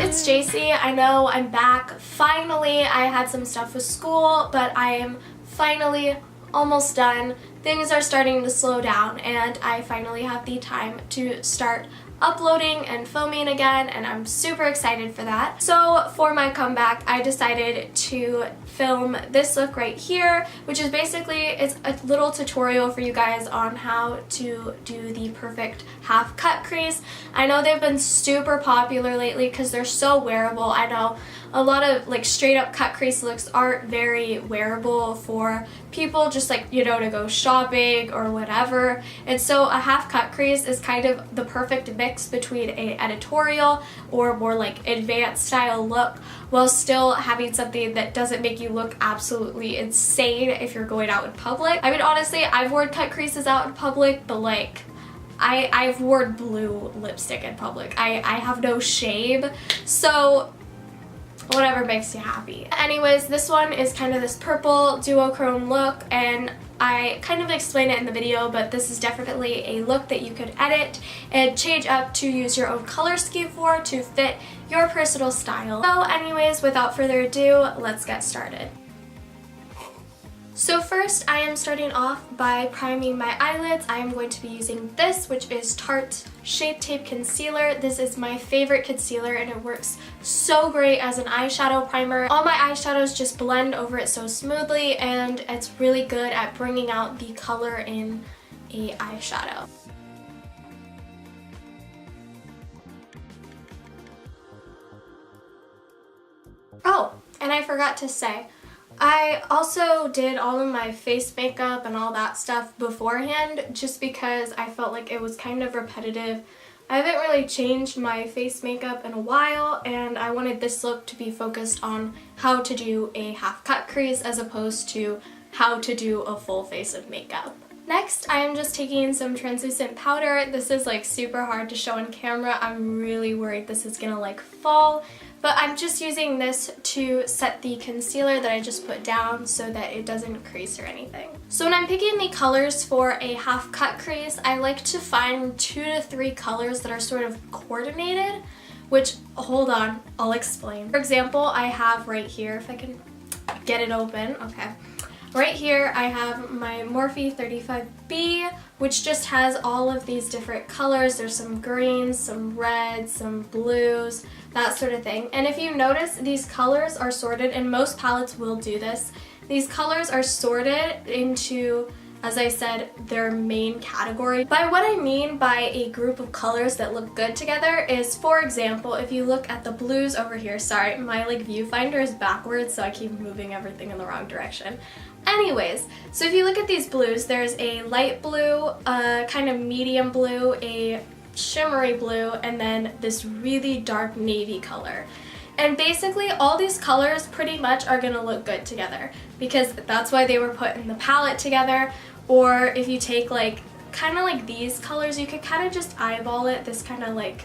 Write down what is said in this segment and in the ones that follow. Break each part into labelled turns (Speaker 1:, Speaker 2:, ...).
Speaker 1: it's Jacie. I know I'm back. Finally, I had some stuff with school, but I am finally almost done. Things are starting to slow down and I finally have the time to start uploading and filming again, and I'm super excited for that. So for my comeback, I decided to film this look right here, which is basically, it's a little tutorial for you guys on how to do the perfect half cut crease. I know they've been super popular lately because they're so wearable. I know a lot of like straight up cut crease looks aren't very wearable for people just like, you know, to go shopping or whatever. And so a half cut crease is kind of the perfect mix between an editorial or more like advanced style look while still having something that doesn't make you look absolutely insane if you're going out in public. I mean, honestly, I've worn cut creases out in public, but like I've worn blue lipstick in public. I have no shame. So whatever makes you happy. Anyways, this one is kind of this purple duochrome look, and I kind of explained it in the video, but this is definitely a look that you could edit and change up to use your own color scheme for to fit your personal style. So anyways, without further ado, let's get started. So first, I am starting off by priming my eyelids. I am going to be using this, which is Tarte's Shape Tape Concealer. This is my favorite concealer and it works so great as an eyeshadow primer. All my eyeshadows just blend over it so smoothly, and it's really good at bringing out the color in a eyeshadow. Oh, and I forgot to say, I also did all of my face makeup and all that stuff beforehand just because I felt like it was kind of repetitive. I haven't really changed my face makeup in a while, and I wanted this look to be focused on how to do a half cut crease as opposed to how to do a full face of makeup. Next, I am just taking some translucent powder. This is like super hard to show on camera. I'm really worried this is gonna like fall. But I'm just using this to set the concealer that I just put down so that it doesn't crease or anything. So when I'm picking the colors for a half cut crease, I like to find 2 to 3 colors that are sort of coordinated, which, hold on, I'll explain. For example, I have right here, if I can get it open, okay. Right here I have my Morphe 35B, which just has all of these different colors. There's some greens, some reds, some blues, that sort of thing. And if you notice, these colors are sorted, and most palettes will do this. These colors are sorted into, as I said, their main category. By what I mean by a group of colors that look good together is, for example, if you look at the blues over here, sorry, my like viewfinder is backwards, so I keep moving everything in the wrong direction. Anyways, so if you look at these blues, there's a light blue, a kind of medium blue, a shimmery blue, and then this really dark navy color. And basically all these colors pretty much are gonna look good together because that's why they were put in the palette together. Or if you take like kind of like these colors, you could kind of just eyeball it. This kind of like,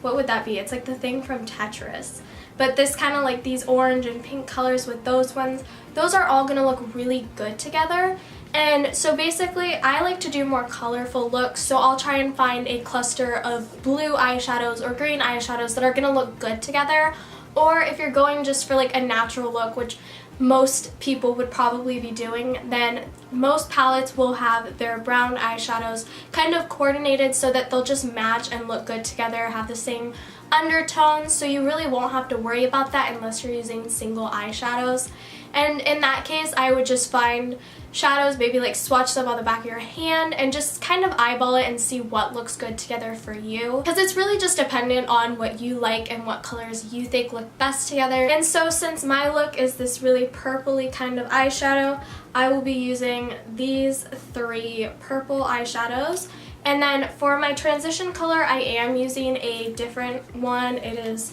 Speaker 1: what would that be? It's like the thing from Tetris. But this kind of like these orange and pink colors with those ones, those are all gonna look really good together. And so basically I like to do more colorful looks, so I'll try and find a cluster of blue eyeshadows or green eyeshadows that are gonna look good together. Or if you're going just for like a natural look, which most people would probably be doing, then most palettes will have their brown eyeshadows kind of coordinated so that they'll just match and look good together, have the same undertones, so you really won't have to worry about that unless you're using single eyeshadows. And in that case, I would just find shadows, maybe like swatch them on the back of your hand and just kind of eyeball it and see what looks good together for you. Because it's really just dependent on what you like and what colors you think look best together. And so since my look is this really purpley kind of eyeshadow, I will be using these 3 purple eyeshadows. And then for my transition color, I am using a different one. It is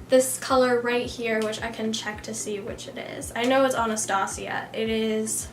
Speaker 1: this color right here, which I can check to see which it is. I know it's Anastasia. It is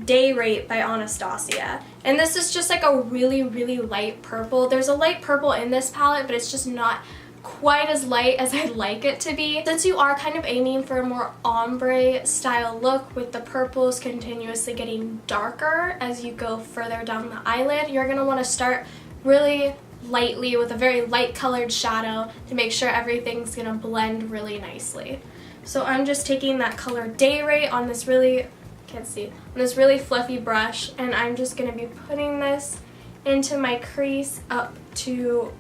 Speaker 1: Day Rate by Anastasia. And this is just like a really, really light purple. There's a light purple in this palette, but it's just not quite as light as I'd like it to be. Since you are kind of aiming for a more ombre style look with the purples continuously getting darker as you go further down the eyelid, you're going to want to start really lightly with a very light colored shadow to make sure everything's gonna blend really nicely. So I'm just taking that color Day Rate on this really, can't see, on this really fluffy brush, and I'm just gonna be putting this into my crease up to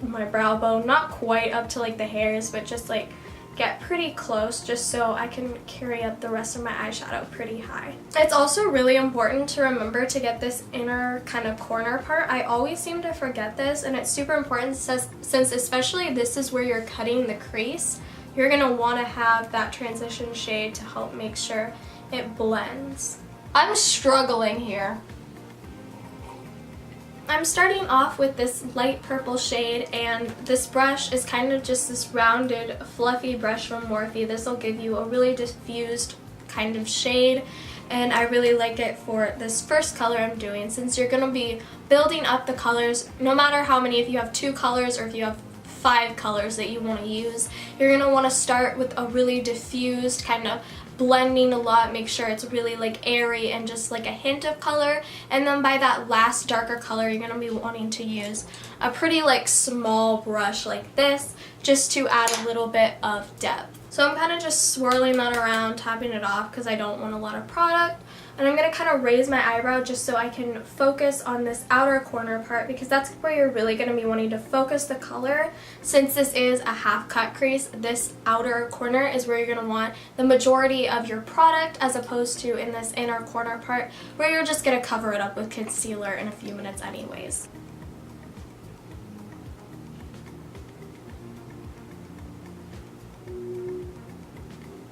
Speaker 1: my brow bone, not quite up to like the hairs, but just like get pretty close just so I can carry up the rest of my eyeshadow pretty high. It's also really important to remember to get this inner kind of corner part. I always seem to forget this, and it's super important since especially this is where you're cutting the crease. You're going to want to have that transition shade to help make sure it blends. I'm struggling here. I'm starting off with this light purple shade, and this brush is kind of just this rounded, fluffy brush from Morphe. This will give you a really diffused kind of shade, and I really like it for this first color I'm doing, since you're going to be building up the colors no matter how many, if you have 2 colors or if you have 5 colors that you want to use. You're going to want to start with a really diffused kind of blending a lot, make sure it's really like airy and just like a hint of color, and then by that last darker color you're going to be wanting to use a pretty like small brush like this just to add a little bit of depth. So I'm kind of just swirling that around, tapping it off because I don't want a lot of product, and I'm going to kind of raise my eyebrow just so I can focus on this outer corner part, because that's where you're really going to be wanting to focus the color. Since this is a half cut crease, this outer corner is where you're going to want the majority of your product, as opposed to in this inner corner part where you're just going to cover it up with concealer in a few minutes anyways.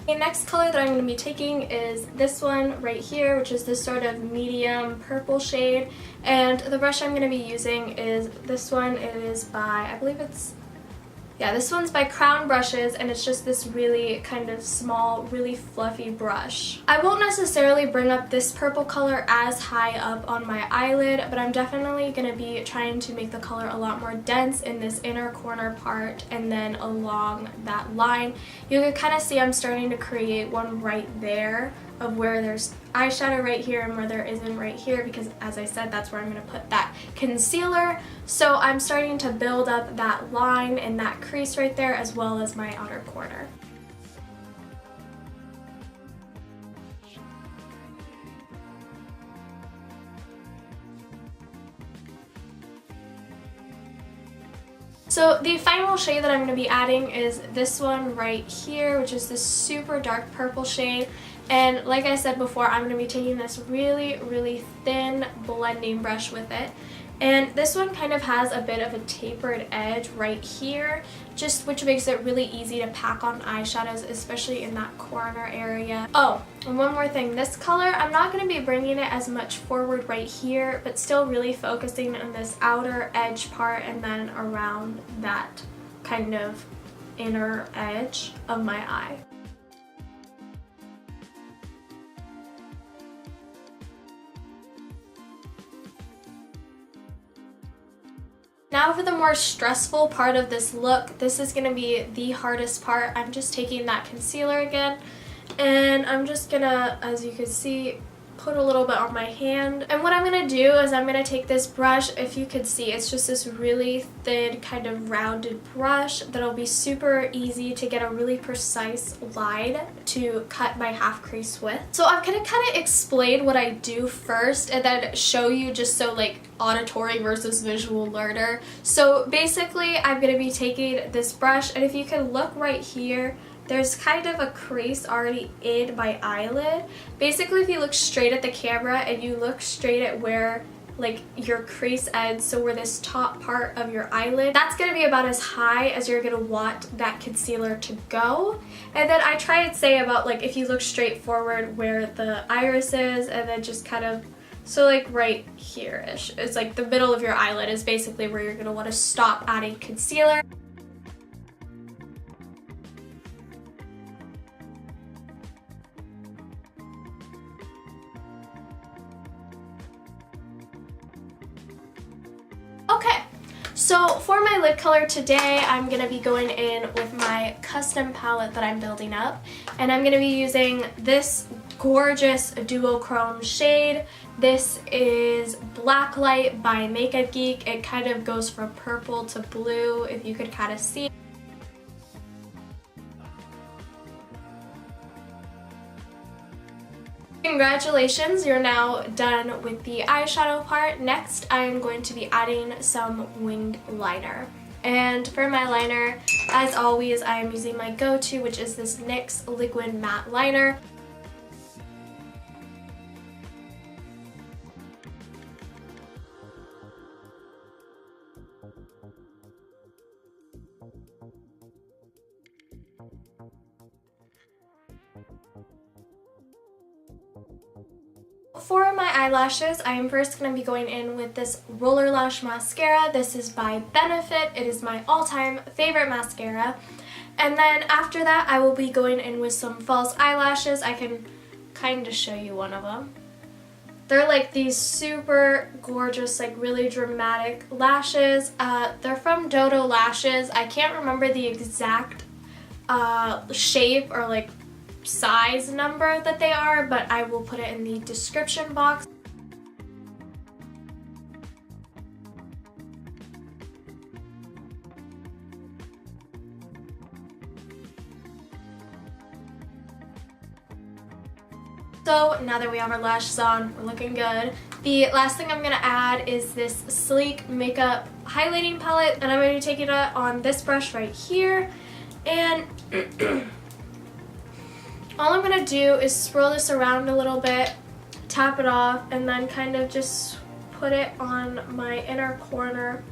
Speaker 1: The next color that I'm going to be taking is this one right here, which is this sort of medium purple shade, and the brush I'm going to be using is this one. It is by, I believe it's, yeah, this one's by Crown Brushes, and it's just this really kind of small, really fluffy brush. I won't necessarily bring up this purple color as high up on my eyelid, but I'm definitely going to be trying to make the color a lot more dense in this inner corner part and then along that line. You can kind of see I'm starting to create one right there of where there's eyeshadow right here and where there isn't right here, because as I said, that's where I'm going to put that concealer. So I'm starting to build up that line and that crease right there, as well as my outer corner. So the final shade that I'm going to be adding is this one right here, which is this super dark purple shade. And like I said before, I'm going to be taking this really, really thin blending brush with it. And this one kind of has a bit of a tapered edge right here, just which makes it really easy to pack on eyeshadows, especially in that corner area. Oh, and one more thing. This color, I'm not going to be bringing it as much forward right here, but still really focusing on this outer edge part and then around that kind of inner edge of my eye. Now for the more stressful part of this look, this is going to be the hardest part. I'm just taking that concealer again, and I'm just going to, as you can see, put a little bit on my hand. And what I'm going to do is I'm going to take this brush, if you could see, it's just this really thin kind of rounded brush that'll be super easy to get a really precise line to cut my half crease with. So I'm going to kind of explain what I do first and then show you, just so like auditory versus visual learner. So basically I'm going to be taking this brush, and if you can look right here, there's kind of a crease already in my eyelid. Basically, if you look straight at the camera and you look straight at where like your crease ends, so where this top part of your eyelid, that's going to be about as high as you're going to want that concealer to go. And then I try and say about like if you look straight forward where the iris is, and then just kind of, so like right here-ish, it's like the middle of your eyelid is basically where you're going to want to stop adding concealer. Okay, so for my lid color today, I'm going to be going in with my custom palette that I'm building up, and I'm going to be using this gorgeous duochrome shade. This is Blacklight by Makeup Geek. It kind of goes from purple to blue, if you could kind of see. Congratulations, you're now done with the eyeshadow part. Next, I am going to be adding some winged liner. And for my liner, as always, I am using my go-to, which is this NYX Liquid Matte Liner. For my eyelashes, I am first going to be going in with this Roller Lash Mascara. This is by Benefit. It is my all-time favorite mascara. And then after that, I will be going in with some false eyelashes. I can kind of show you one of them. They're like these super gorgeous, like really dramatic lashes. They're from Dodo Lashes. I can't remember the exact shape or like size number that they are, but I will put it in the description box. So now that we have our lashes on, we're looking good. The last thing I'm going to add is this Sleek Makeup Highlighting Palette, and I'm going to be taking it on this brush right here, and all I'm going to do is swirl this around a little bit, tap it off, and then kind of just put it on my inner corner.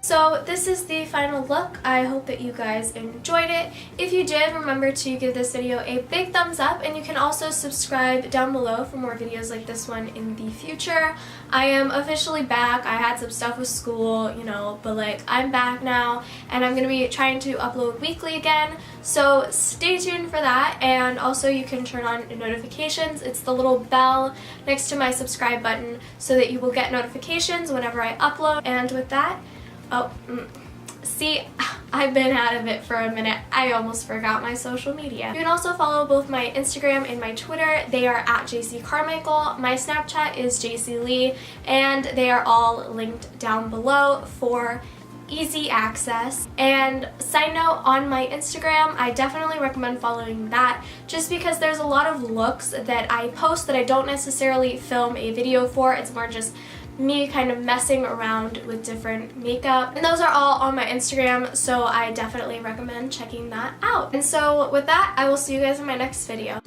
Speaker 1: So this is the final look. I hope that you guys enjoyed it. If you did, remember to give this video a big thumbs up, and you can also subscribe down below for more videos like this one in the future. I am officially back. I had some stuff with school, you know, but like I'm back now, and I'm going to be trying to upload weekly again. So stay tuned for that, and also you can turn on notifications. It's the little bell next to my subscribe button so that you will get notifications whenever I upload. And with that, see, I've been out of it for a minute. I almost forgot my social media. You can also follow both my Instagram and my Twitter. They are at jaciecarmichael. My Snapchat is jacielee, and they are all linked down below for easy access. And side note, on my Instagram, I definitely recommend following that, just because there's a lot of looks that I post that I don't necessarily film a video for. It's more just me kind of messing around with different makeup, and those are all on my Instagram, so I definitely recommend checking that out. And so with that, I will see you guys in my next video.